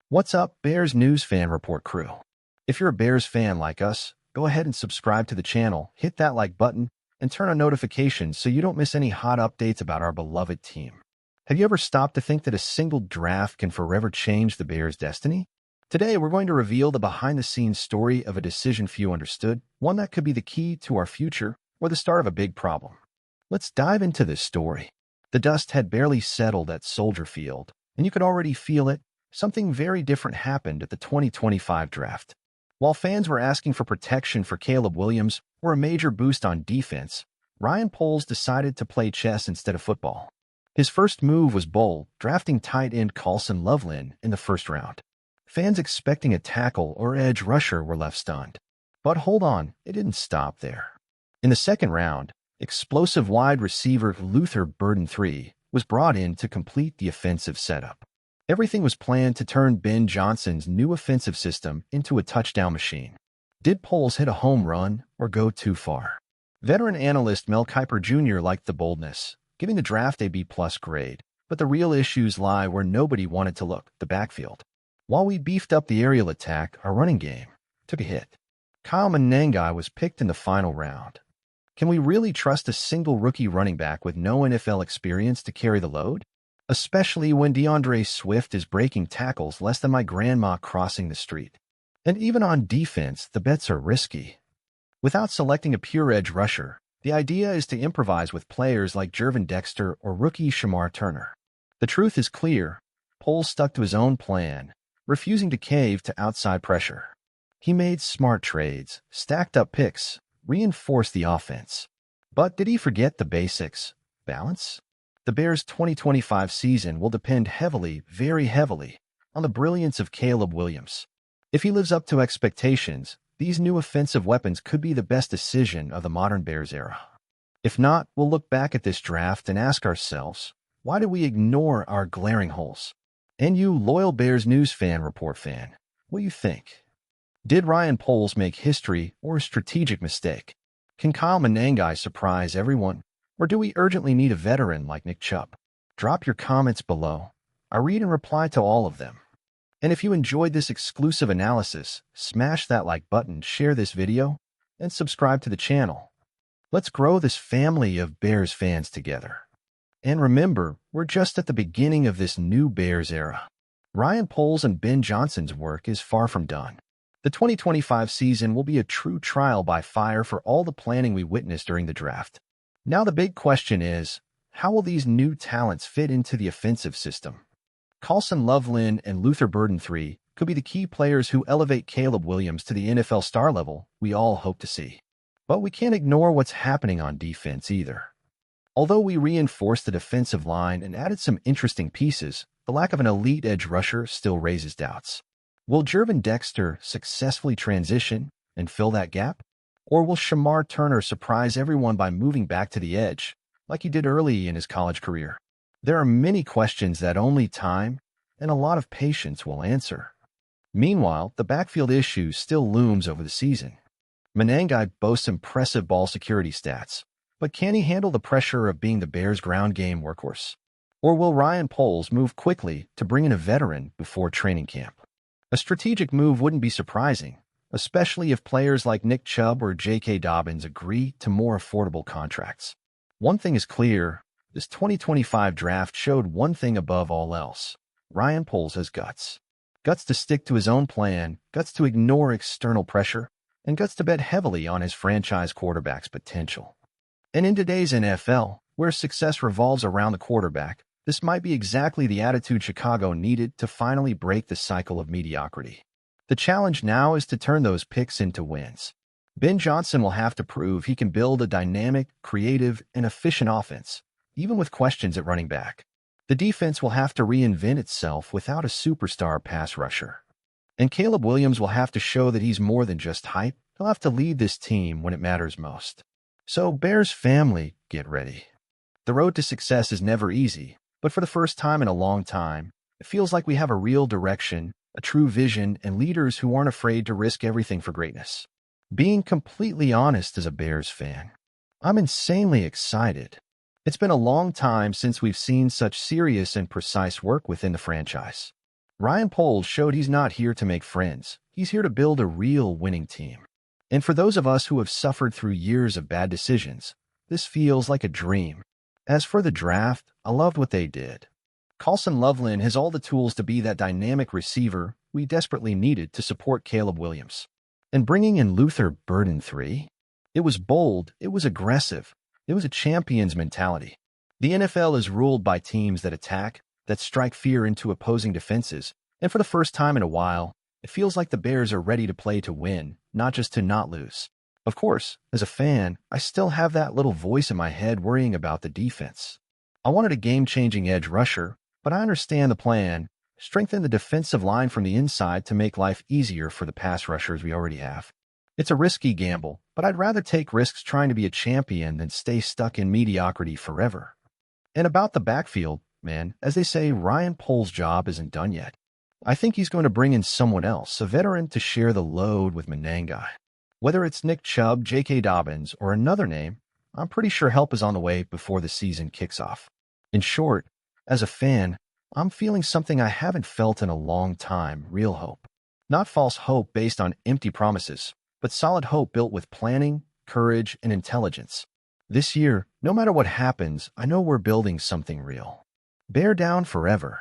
What's up, Bears News Fan Report crew? If you're a Bears fan like us, go ahead and subscribe to the channel, hit that like button, and turn on notifications so you don't miss any hot updates about our beloved team. Have you ever stopped to think that a single draft can forever change the Bears' destiny? Today, we're going to reveal the behind-the-scenes story of a decision few understood, one that could be the key to our future or the start of a big problem. Let's dive into this story. The dust had barely settled at Soldier Field, and you could already feel it. Something very different happened at the 2025 draft. While fans were asking for protection for Caleb Williams or a major boost on defense, Ryan Poles decided to play chess instead of football. His first move was bold, drafting tight end Carlson Loveland in the first round. Fans expecting a tackle or edge rusher were left stunned. But hold on, it didn't stop there. In the second round, explosive wide receiver Luther Burden III was brought in to complete the offensive setup. Everything was planned to turn Ben Johnson's new offensive system into a touchdown machine. Did Poles hit a home run or go too far? Veteran analyst Mel Kiper Jr. liked the boldness, giving the draft a B-plus grade, but the real issues lie where nobody wanted to look, the backfield. While we beefed up the aerial attack, our running game took a hit. Kyle Manengai was picked in the final round. Can we really trust a single rookie running back with no NFL experience to carry the load? Especially when DeAndre Swift is breaking tackles less than my grandma crossing the street. And even on defense, the bets are risky. Without selecting a pure edge rusher, the idea is to improvise with players like Gervon Dexter or rookie Shamar Turner. The truth is clear. Poles stuck to his own plan, refusing to cave to outside pressure. He made smart trades, stacked up picks, reinforced the offense. But did he forget the basics? Balance? The Bears' 2025 season will depend heavily, very heavily, on the brilliance of Caleb Williams. If he lives up to expectations, these new offensive weapons could be the best decision of the modern Bears era. If not, we'll look back at this draft and ask ourselves, why did we ignore our glaring holes? And you, loyal Bears News Fan Report fan, what do you think? Did Ryan Poles make history or a strategic mistake? Can Kyle Manengai surprise everyone? Or do we urgently need a veteran like Nick Chubb? Drop your comments below. I read and reply to all of them. And if you enjoyed this exclusive analysis, smash that like button, share this video, and subscribe to the channel. Let's grow this family of Bears fans together. And remember, we're just at the beginning of this new Bears era. Ryan Poles and Ben Johnson's work is far from done. The 2025 season will be a true trial by fire for all the planning we witnessed during the draft. Now the big question is, how will these new talents fit into the offensive system? Carlson Loveland and Luther Burden III could be the key players who elevate Caleb Williams to the NFL star level we all hope to see. But we can't ignore what's happening on defense either. Although we reinforced the defensive line and added some interesting pieces, the lack of an elite edge rusher still raises doubts. Will Gervon Dexter successfully transition and fill that gap? Or will Shamar Turner surprise everyone by moving back to the edge, like he did early in his college career? There are many questions that only time and a lot of patience will answer. Meanwhile, the backfield issue still looms over the season. Manengai boasts impressive ball security stats, but can he handle the pressure of being the Bears' ground game workhorse? Or will Ryan Poles move quickly to bring in a veteran before training camp? A strategic move wouldn't be surprising, especially if players like Nick Chubb or J.K. Dobbins agree to more affordable contracts. One thing is clear, this 2025 draft showed one thing above all else. Ryan Poles has guts. Guts to stick to his own plan, guts to ignore external pressure, and guts to bet heavily on his franchise quarterback's potential. And in today's NFL, where success revolves around the quarterback, this might be exactly the attitude Chicago needed to finally break the cycle of mediocrity. The challenge now is to turn those picks into wins. Ben Johnson will have to prove he can build a dynamic, creative, and efficient offense, even with questions at running back. The defense will have to reinvent itself without a superstar pass rusher. And Caleb Williams will have to show that he's more than just hype. He'll have to lead this team when it matters most. So, Bears family, get ready. The road to success is never easy, but for the first time in a long time, it feels like we have a real direction a true vision, and leaders who aren't afraid to risk everything for greatness. Being completely honest as a Bears fan, I'm insanely excited. It's been a long time since we've seen such serious and precise work within the franchise. Ryan Poles showed he's not here to make friends. He's here to build a real winning team. And for those of us who have suffered through years of bad decisions, this feels like a dream. As for the draft, I loved what they did. Carlson Loveland has all the tools to be that dynamic receiver we desperately needed to support Caleb Williams. And bringing in Luther Burden III, it was bold, it was aggressive, it was a champion's mentality. The NFL is ruled by teams that attack, that strike fear into opposing defenses, and for the first time in a while, it feels like the Bears are ready to play to win, not just to not lose. Of course, as a fan, I still have that little voice in my head worrying about the defense. I wanted a game-changing edge rusher, but I understand the plan. Strengthen the defensive line from the inside to make life easier for the pass rushers we already have. It's a risky gamble, but I'd rather take risks trying to be a champion than stay stuck in mediocrity forever. And about the backfield, man, as they say, Ryan Poles' job isn't done yet. I think he's going to bring in someone else, a veteran, to share the load with Menengai. Whether it's Nick Chubb, J.K. Dobbins, or another name, I'm pretty sure help is on the way before the season kicks off. In short, as a fan, I'm feeling something I haven't felt in a long time, real hope. Not false hope based on empty promises, but solid hope built with planning, courage, and intelligence. This year, no matter what happens, I know we're building something real. Bear down forever.